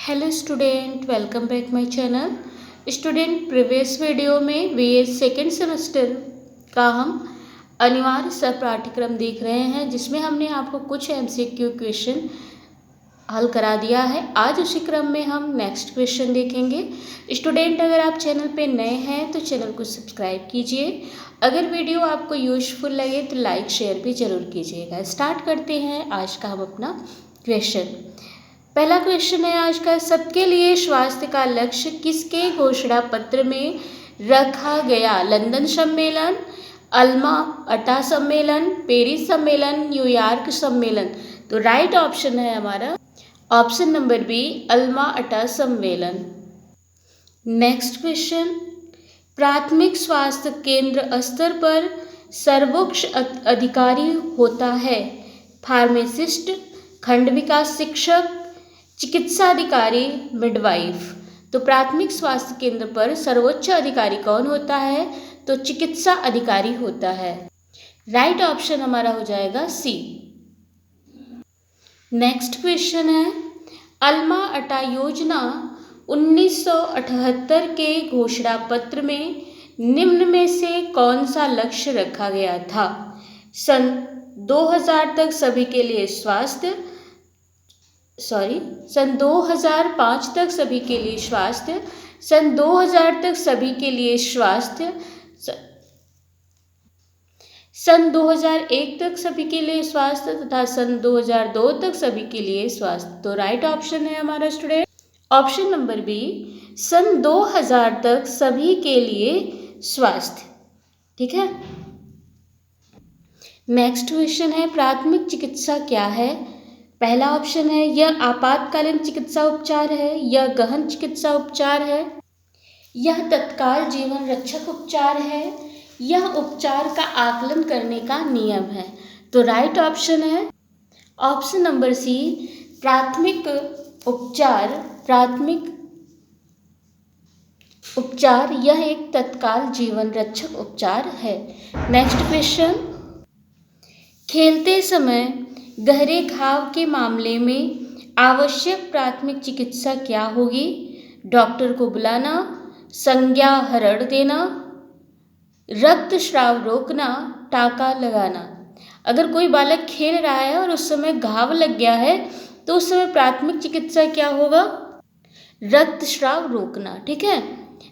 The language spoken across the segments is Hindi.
Hello student, welcome back my channel. Student, previous video में बीएस सेकेंड सेमेस्टर का हम अनिवार्य सह पाठ्यक्रम देख रहे हैं, जिसमें हमने आपको कुछ एमसीक्यू क्वेश्चन हल करा दिया है। आज उसी क्रम में हम नेक्स्ट क्वेश्चन देखेंगे। स्टूडेंट, अगर आप चैनल पे नए हैं तो चैनल को सब्सक्राइब कीजिए। अगर वीडियो आपको यूजफुल लगे तो लाइक शेयर भी ज़रूर कीजिएगा। स्टार्ट करते हैं आज का हम अपना क्वेश्चन। पहला क्वेश्चन है आज का, सबके लिए स्वास्थ्य का लक्ष्य किसके घोषणा पत्र में रखा गया? लंदन सम्मेलन, अल्मा अटा सम्मेलन, पेरिस सम्मेलन, न्यूयॉर्क सम्मेलन। तो राइट ऑप्शन है हमारा ऑप्शन नंबर बी, अल्मा अटा सम्मेलन। नेक्स्ट क्वेश्चन, प्राथमिक स्वास्थ्य केंद्र स्तर पर सर्वोच्च अधिकारी होता है? फार्मासिस्ट, खंड विकास शिक्षक, चिकित्सा अधिकारी, मिडवाइफ। तो प्राथमिक स्वास्थ्य केंद्र पर सर्वोच्च अधिकारी कौन होता है? तो चिकित्सा अधिकारी होता है। राइट ऑप्शन हमारा हो जाएगा सी। नेक्स्ट क्वेश्चन है, अल्मा अटा योजना 1978 के घोषणा पत्र में निम्न में से कौन सा लक्ष्य रखा गया था? सन 2000 तक सभी के लिए सन 2005 तक सभी के लिए स्वास्थ्य, सन 2000 तक सभी के लिए स्वास्थ्य, सन 2001 तक सभी के लिए स्वास्थ्य तथा सन 2002 तक सभी के लिए स्वास्थ्य। तो राइट ऑप्शन है हमारा स्टूडेंट ऑप्शन नंबर बी, सन 2000 तक सभी के लिए स्वास्थ्य। ठीक है। नेक्स्ट क्वेश्चन है, प्राथमिक चिकित्सा क्या है? पहला ऑप्शन है यह आपातकालीन चिकित्सा उपचार है, यह गहन चिकित्सा उपचार है, यह तत्काल जीवन रक्षक उपचार है, यह उपचार का आकलन करने का नियम है। तो राइट ऑप्शन है ऑप्शन नंबर सी, प्राथमिक उपचार यह एक तत्काल जीवन रक्षक उपचार है। नेक्स्ट क्वेश्चन, खेलते समय गहरे घाव के मामले में आवश्यक प्राथमिक चिकित्सा क्या होगी? डॉक्टर को बुलाना, संज्ञाहरण देना, रक्तस्राव रोकना, टाँका लगाना। अगर कोई बालक खेल रहा है और उस समय घाव लग गया है तो उस समय प्राथमिक चिकित्सा क्या होगा? रक्तस्राव रोकना। ठीक है।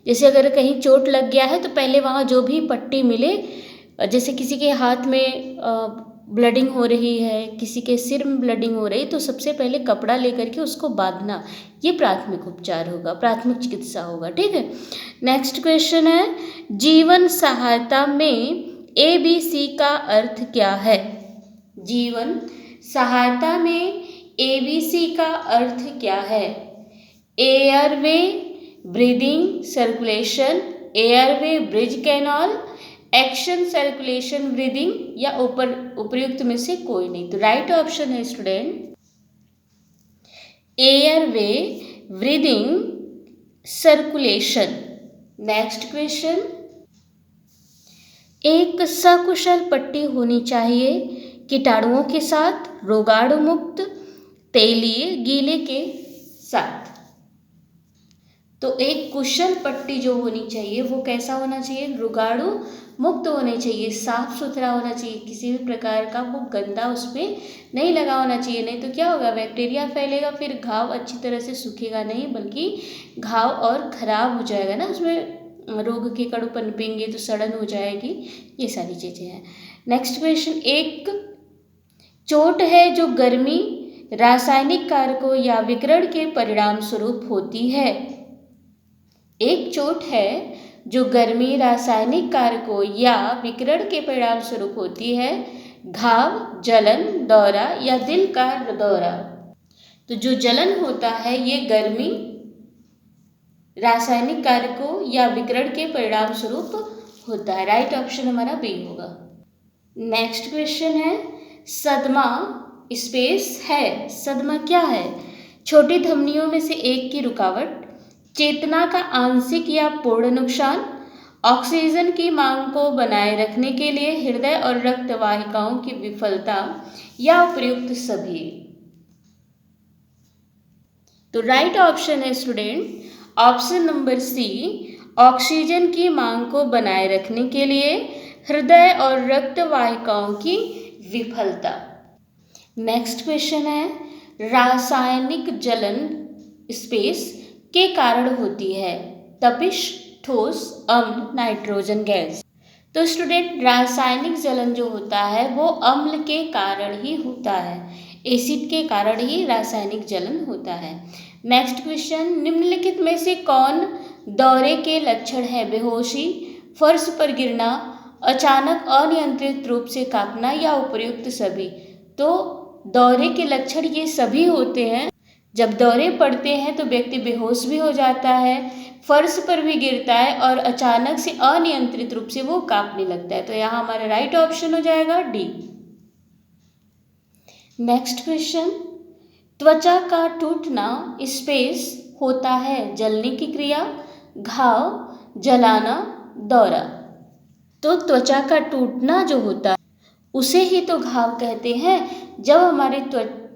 जैसे अगर कहीं चोट लग गया है तो पहले वहाँ जो भी पट्टी मिले, जैसे किसी के हाथ में ब्लडिंग हो रही है, किसी के सिर में ब्लडिंग हो रही है, तो सबसे पहले कपड़ा लेकर के उसको बांधना, ये प्राथमिक उपचार होगा, प्राथमिक चिकित्सा होगा। ठीक है। नेक्स्ट क्वेश्चन है, जीवन सहायता में ABC का अर्थ क्या है? जीवन सहायता में ABC का अर्थ क्या है? Airway breathing circulation, airway bridge canal, action circulation breathing, या उपयुक्त में से कोई नहीं। तो राइट ऑप्शन है student airway breathing circulation. Next question, एक सकुशल पट्टी होनी चाहिए कीटाणुओं के साथ, रोगाणु मुक्त, तेलीय गीले के साथ। तो एक कुशल पट्टी जो होनी चाहिए वो कैसा होना चाहिए? रोगाणु मुक्त होने चाहिए, साफ सुथरा होना चाहिए, किसी भी प्रकार का वो गंदा उसमें नहीं लगा होना चाहिए। नहीं तो क्या होगा? बैक्टीरिया फैलेगा, फिर घाव अच्छी तरह से सूखेगा नहीं, बल्कि घाव और खराब हो जाएगा ना, उसमें रोग के कण पनपेंगे तो सड़न हो जाएगी, ये सारी चीज़ें हैं। नेक्स्ट क्वेश्चन, एक चोट है जो गर्मी रासायनिक कारकों या विकिरण के परिणाम स्वरूप होती है। एक चोट है जो गर्मी रासायनिक कारकों या विकिरण के परिणाम स्वरूप होती है। घाव, जलन, दौरा या दिल का दौरा। तो जो जलन होता है ये गर्मी रासायनिक कारकों या विकिरण के परिणाम स्वरूप होता है। राइट ऑप्शन हमारा बी होगा। नेक्स्ट क्वेश्चन है, सदमा स्पेस है, सदमा क्या है? छोटी धमनियों में से एक की रुकावट, चेतना का आंशिक या पूर्ण नुकसान, ऑक्सीजन की मांग को बनाए रखने के लिए हृदय और रक्त वाहिकाओं की विफलता, या उपयुक्त सभी। तो राइट ऑप्शन है student option number C, oxygen की मांग को बनाए रखने के लिए हृदय और रक्त वाहिकाओं की विफलता। नेक्स्ट क्वेश्चन है, रासायनिक जलन स्पेस के कारण होती है, तपिश, ठोस, अम्ल, नाइट्रोजन गैस। तो स्टूडेंट रासायनिक जलन जो होता है वो अम्ल के कारण ही होता है, एसिड के कारण ही रासायनिक जलन होता है। नेक्स्ट क्वेश्चन, निम्नलिखित में से कौन दौरे के लक्षण है, बेहोशी, फर्श पर गिरना, अचानक अनियंत्रित रूप से कांपना या उपर्युक्त सभी। तो दौरे के लक्षण ये सभी होते हैं। जब दौरे पड़ते हैं तो व्यक्ति बेहोश भी हो जाता है, फर्श पर भी गिरता है और अचानक से अनियंत्रित रूप से वो कांपने लगता है। तो यहाँ हमारा राइट ऑप्शन हो जाएगा डी। नेक्स्ट क्वेश्चन, त्वचा का टूटना स्पेस होता है, जलने की क्रिया, घाव, जलाना, दौरा। तो त्वचा का टूटना जो होता है उसे ही तो घाव कहते हैं। जब हमारे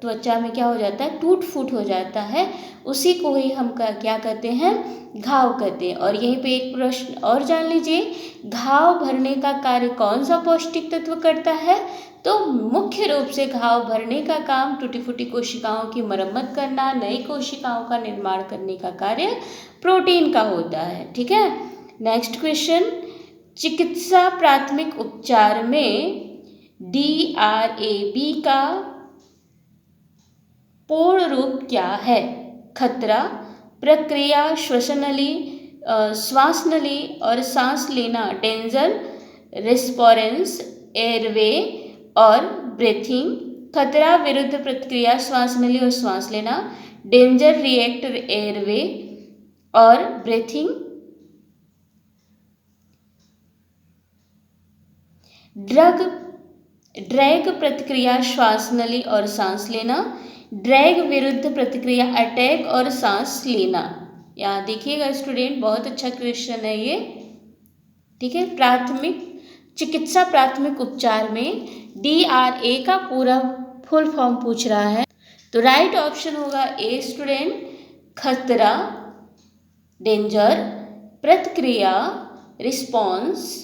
त्वचा में क्या हो जाता है, टूट फूट हो जाता है, उसी को ही हम क्या कहते हैं, घाव कहते हैं। और यहीं पे एक प्रश्न और जान लीजिए, घाव भरने का कार्य कौन सा पौष्टिक तत्व करता है। तो मुख्य रूप से घाव भरने का काम टूटी फूटी कोशिकाओं की मरम्मत करना, नई कोशिकाओं का निर्माण करने का कार्य प्रोटीन का होता है। ठीक है। नेक्स्ट क्वेश्चन, चिकित्सा प्राथमिक उपचार में DRAB का पूर्ण रूप क्या है, खतरा, प्रक्रिया, श्वसनली, श्वास नली और सांस लेना, डेंजर, रिस्पॉन्स, एयरवे और ब्रीथिंग। खतरा विरुद्ध प्रक्रिया, श्वास नली और श्वास लेना, डेंजर रिएक्ट एयरवे और ब्रीथिंग। ड्रैग प्रतिक्रिया, श्वास नली और सांस लेना, ड्रैग विरुद्ध प्रतिक्रिया, अटैक और सांस लेना। यहाँ देखिएगा स्टूडेंट, बहुत अच्छा क्वेश्चन है ये। ठीक है, चिकित्सा प्राथमिक उपचार में DRA का पूरा फुल फॉर्म पूछ रहा है। तो राइट ऑप्शन होगा ए स्टूडेंट, खतरा, डेंजर, प्रतिक्रिया, रिस्पॉन्स,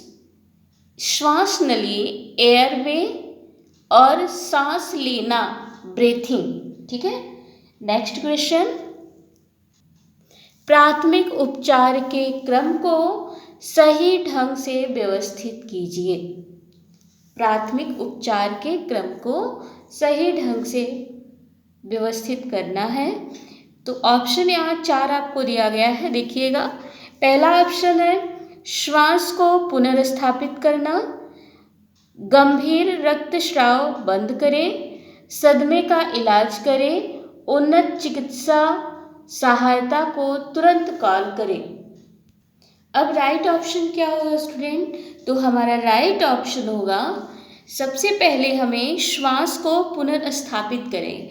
श्वास नली, एयरवे और सांस लेना, ब्रीथिंग। ठीक है। नेक्स्ट क्वेश्चन, प्राथमिक उपचार के क्रम को सही ढंग से व्यवस्थित कीजिए। प्राथमिक उपचार के क्रम को सही ढंग से व्यवस्थित करना है। तो ऑप्शन यहाँ 4 आपको दिया गया है, देखिएगा। पहला ऑप्शन है श्वास को पुनर्स्थापित करना, गंभीर रक्तस्राव बंद करें, सदमे का इलाज करें, उन्नत चिकित्सा सहायता को तुरंत कॉल करें। अब राइट ऑप्शन क्या होगा स्टूडेंट, तो हमारा राइट ऑप्शन होगा सबसे पहले हमें श्वास को पुनर्स्थापित करें।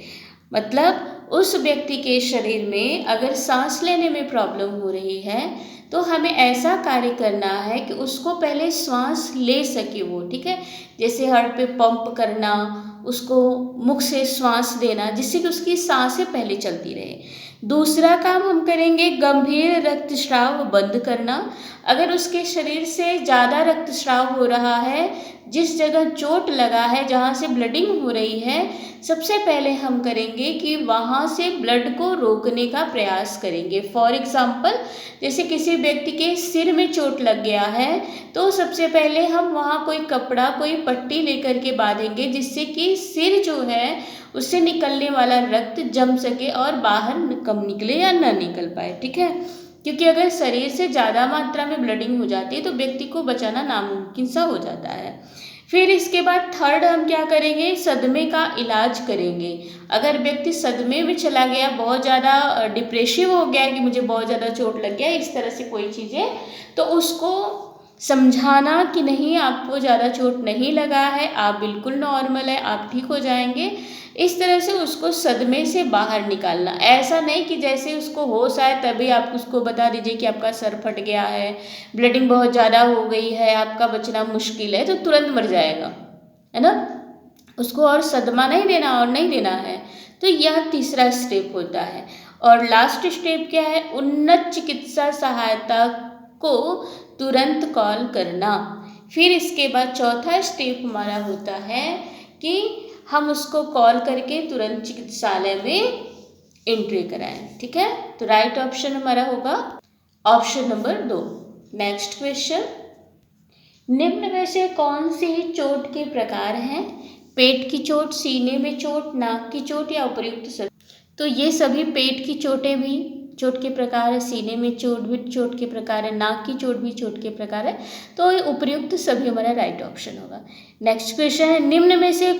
मतलब उस व्यक्ति के शरीर में अगर सांस लेने में प्रॉब्लम हो रही है तो हमें ऐसा कार्य करना है कि उसको पहले श्वास ले सके वो। ठीक है, जैसे हार्ट पे पंप करना, उसको मुख से श्वास देना, जिससे कि उसकी सांसें पहले चलती रहे। दूसरा काम हम करेंगे गंभीर रक्तस्राव बंद करना। अगर उसके शरीर से ज़्यादा रक्तस्राव हो रहा है, जिस जगह चोट लगा है, जहाँ से ब्लडिंग हो रही है, सबसे पहले हम करेंगे कि वहाँ से ब्लड को रोकने का प्रयास करेंगे। फॉर एग्जाम्पल, जैसे किसी व्यक्ति के सिर में चोट लग गया है तो सबसे पहले हम वहाँ कोई कपड़ा, कोई पट्टी लेकर के बांधेंगे, जिससे कि सिर जो है उससे निकलने वाला रक्त जम सके और बाहर कम निकले या ना निकल पाए। ठीक है, क्योंकि अगर शरीर से ज़्यादा मात्रा में ब्लडिंग हो जाती है तो व्यक्ति को बचाना नामुमकिन सा हो जाता है। फिर इसके बाद थर्ड हम क्या करेंगे, सदमे का इलाज करेंगे। अगर व्यक्ति सदमे में चला गया, बहुत ज़्यादा डिप्रेसिव हो गया कि मुझे बहुत ज़्यादा चोट लग गया, इस तरह से कोई चीज़ें, तो उसको समझाना कि नहीं, आपको ज़्यादा चोट नहीं लगा है, आप बिल्कुल नॉर्मल है, आप ठीक हो जाएंगे। इस तरह से उसको सदमे से बाहर निकालना। ऐसा नहीं कि जैसे उसको होश आए तभी आप उसको बता दीजिए कि आपका सर फट गया है, ब्लीडिंग बहुत ज़्यादा हो गई है, आपका बचना मुश्किल है, तो तुरंत मर जाएगा, है ना। उसको और सदमा नहीं देना और नहीं देना है। तो यह तीसरा स्टेप होता है। और लास्ट स्टेप क्या है, उन्नत चिकित्सा सहायता को तुरंत कॉल करना। फिर इसके बाद चौथा स्टेप हमारा होता है कि हम उसको कॉल करके तुरंत चिकित्सालय में एंट्री कराएं। ठीक है, तो राइट ऑप्शन हमारा होगा ऑप्शन नंबर 2। नेक्स्ट क्वेश्चन, निम्न में से कौन सी चोट के प्रकार हैं? पेट की चोट, सीने में चोट, नाक की चोट या उपर्युक्त सभी? तो ये सभी पेट की चोटें भी चोट के प्रकार है, सीने में चोट भी चोट के प्रकार है, नाक की चोट भी चोट के प्रकार है, तो ये उपर्युक्त सभी हमारा राइट ऑप्शन होगा। नेक्स्ट क्वेश्चन है, निम्न में से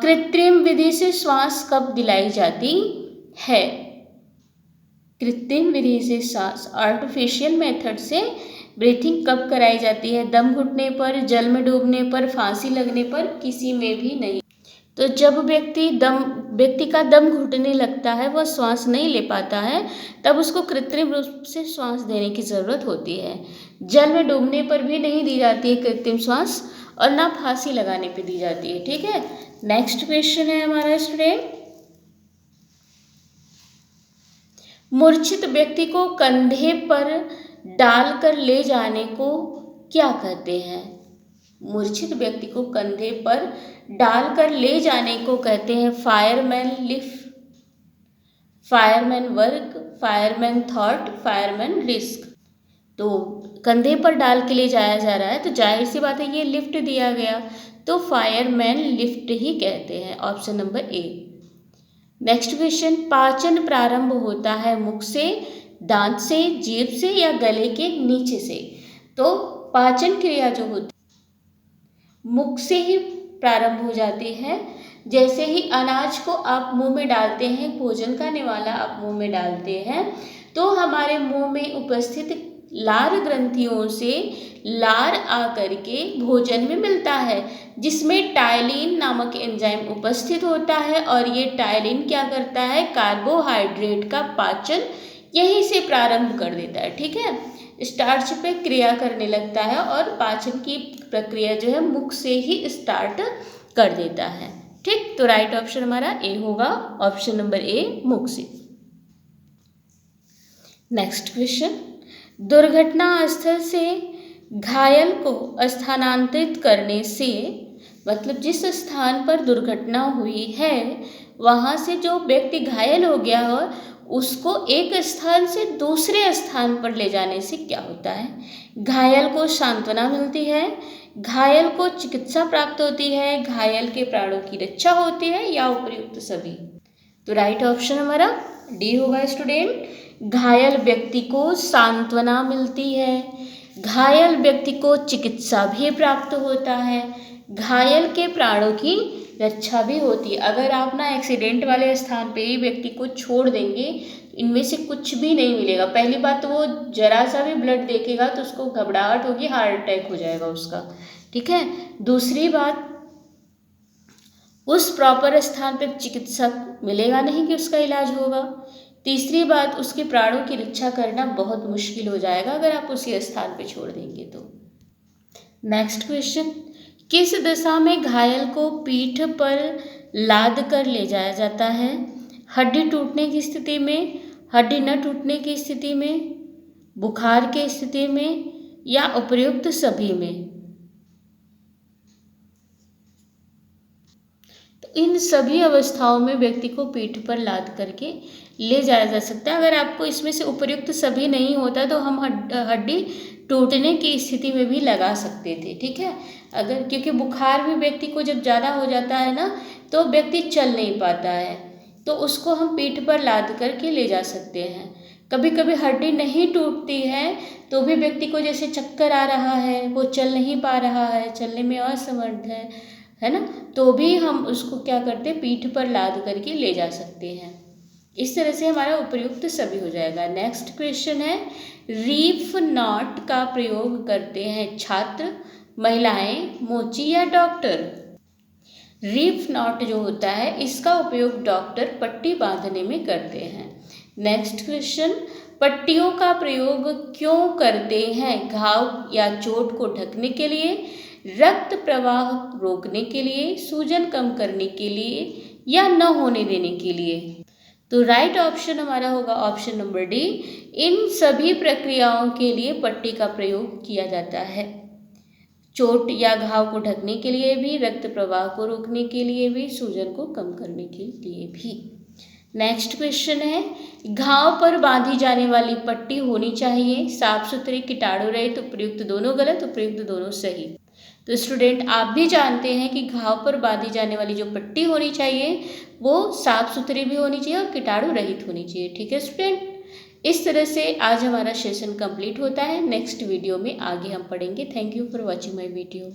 कृत्रिम विधि से श्वास कब दिलाई जाती है? कृत्रिम विधि से सांस, आर्टिफिशियल मेथड से ब्रीथिंग कब कराई जाती है? दम घुटने पर, जल में डूबने पर, फांसी लगने पर, किसी में भी नहीं। तो जब व्यक्ति का दम घुटने लगता है, वह श्वास नहीं ले पाता है, तब उसको कृत्रिम रूप से श्वास देने की ज़रूरत होती है। जल में डूबने पर भी नहीं दी जाती है कृत्रिम श्वास, और ना फांसी लगाने पे दी जाती है। ठीक है, नेक्स्ट क्वेश्चन है हमारा स्टूडेंट, मूर्छित व्यक्ति को कंधे पर डालकर ले जाने को क्या कहते हैं? मूर्छित व्यक्ति को कंधे पर डालकर ले जाने को कहते हैं fireman lift, fireman work, fireman thought, fireman risk. तो कंधे पर डाल के ले जाया जा रहा है, तो जाहिर सी बात है ये लिफ्ट दिया गया, तो फायरमैन लिफ्ट ही कहते हैं, option number A. Next question, पाचन प्रारंभ होता है मुख से, दांत से, जीभ से या गले के नीचे से? तो पाचन क्रिया जो होती मुख से ही प्रारंभ हो जाती है। जैसे ही अनाज को आप मुंह में डालते हैं, भोजन का निवाला आप मुंह में डालते हैं, तो हमारे मुंह में उपस्थित लार ग्रंथियों से लार आकर के भोजन में मिलता है, जिसमें टाइलिन नामक एंजाइम उपस्थित होता है, और ये टाइलिन क्या करता है, कार्बोहाइड्रेट का पाचन यहीं से प्रारंभ कर देता है। ठीक है, स्टार्च पे क्रिया करने लगता है और पाचन की प्रक्रिया जो है मुख से ही स्टार्ट कर देता है। ठीक, तो राइट ऑप्शन हमारा ए होगा, ऑप्शन नंबर ए, मुख से। नेक्स्ट क्वेश्चन, दुर्घटना स्थल से घायल को स्थानांतरित करने से, मतलब जिस स्थान पर दुर्घटना हुई है वहाँ से जो व्यक्ति घायल हो गया हो, उसको एक स्थान से दूसरे स्थान पर ले जाने से क्या होता है? घायल को सांत्वना मिलती है, घायल को चिकित्सा प्राप्त होती है, घायल के प्राणों की रक्षा होती है, या उपर्युक्त सभी? तो राइट ऑप्शन हमारा डी होगा स्टूडेंट। घायल व्यक्ति को सांत्वना मिलती है, घायल व्यक्ति को चिकित्सा भी प्राप्त होता है, घायल के प्राणों की रक्षा भी होती है। अगर आप ना एक्सीडेंट वाले स्थान पे ही व्यक्ति को छोड़ देंगे, इनमें से कुछ भी नहीं मिलेगा। पहली बात तो वो जरा सा भी ब्लड देखेगा तो उसको घबराहट होगी, हार्ट अटैक हो जाएगा उसका। ठीक है, दूसरी बात, उस प्रॉपर स्थान पर चिकित्सक मिलेगा नहीं कि उसका इलाज होगा। तीसरी बात, उसके प्राणों की रक्षा करना बहुत मुश्किल हो जाएगा अगर आप उसी स्थान पर छोड़ देंगे तो। नेक्स्ट क्वेश्चन, किस दशा में घायल को पीठ पर लाद कर ले जाया जाता है? हड्डी टूटने की स्थिति में, हड्डी न टूटने की स्थिति में, बुखार की स्थिति में, या उपर्युक्त सभी में? तो इन सभी अवस्थाओं में व्यक्ति को पीठ पर लाद करके ले जाया जा सकता है। अगर आपको इसमें से उपर्युक्त सभी नहीं होता तो हम हड्डी टूटने की स्थिति में भी लगा सकते थे। ठीक है, अगर क्योंकि बुखार भी व्यक्ति को जब ज़्यादा हो जाता है ना, तो व्यक्ति चल नहीं पाता है, तो उसको हम पीठ पर लाद करके ले जा सकते हैं। कभी कभी हड्डी नहीं टूटती है तो भी व्यक्ति को जैसे चक्कर आ रहा है, वो चल नहीं पा रहा है, चलने में असमर्थ है ना, तो भी हम उसको क्या करते हैं, पीठ पर लाद करके ले जा सकते हैं। इस तरह से हमारा उपर्युक्त सभी हो जाएगा। नेक्स्ट क्वेश्चन है, रीफ नॉट का प्रयोग करते हैं छात्र, महिलाएं, मोची या डॉक्टर? रीफ नॉट जो होता है इसका उपयोग डॉक्टर पट्टी बांधने में करते हैं। नेक्स्ट क्वेश्चन, पट्टियों का प्रयोग क्यों करते हैं? घाव या चोट को ढकने के लिए, रक्त प्रवाह रोकने के लिए, सूजन कम करने के लिए, या न होने देने के लिए? तो राइट ऑप्शन हमारा होगा ऑप्शन नंबर डी। इन सभी प्रक्रियाओं के लिए पट्टी का प्रयोग किया जाता है। चोट या घाव को ढकने के लिए भी, रक्त प्रवाह को रोकने के लिए भी, सूजन को कम करने के लिए भी। नेक्स्ट क्वेश्चन है, घाव पर बांधी जाने वाली पट्टी होनी चाहिए साफ सुथरी, कीटाणु रहित। उपयुक्त दोनों गलत, उपयुक्त दोनों सही। तो स्टूडेंट आप भी जानते हैं कि घाव पर बांधी जाने वाली जो पट्टी होनी चाहिए वो साफ सुथरी भी होनी चाहिए और कीटाणु रहित होनी चाहिए। ठीक है स्टूडेंट, इस तरह से आज हमारा सेशन कंप्लीट होता है। नेक्स्ट वीडियो में आगे हम पढ़ेंगे। Thank you for watching my video.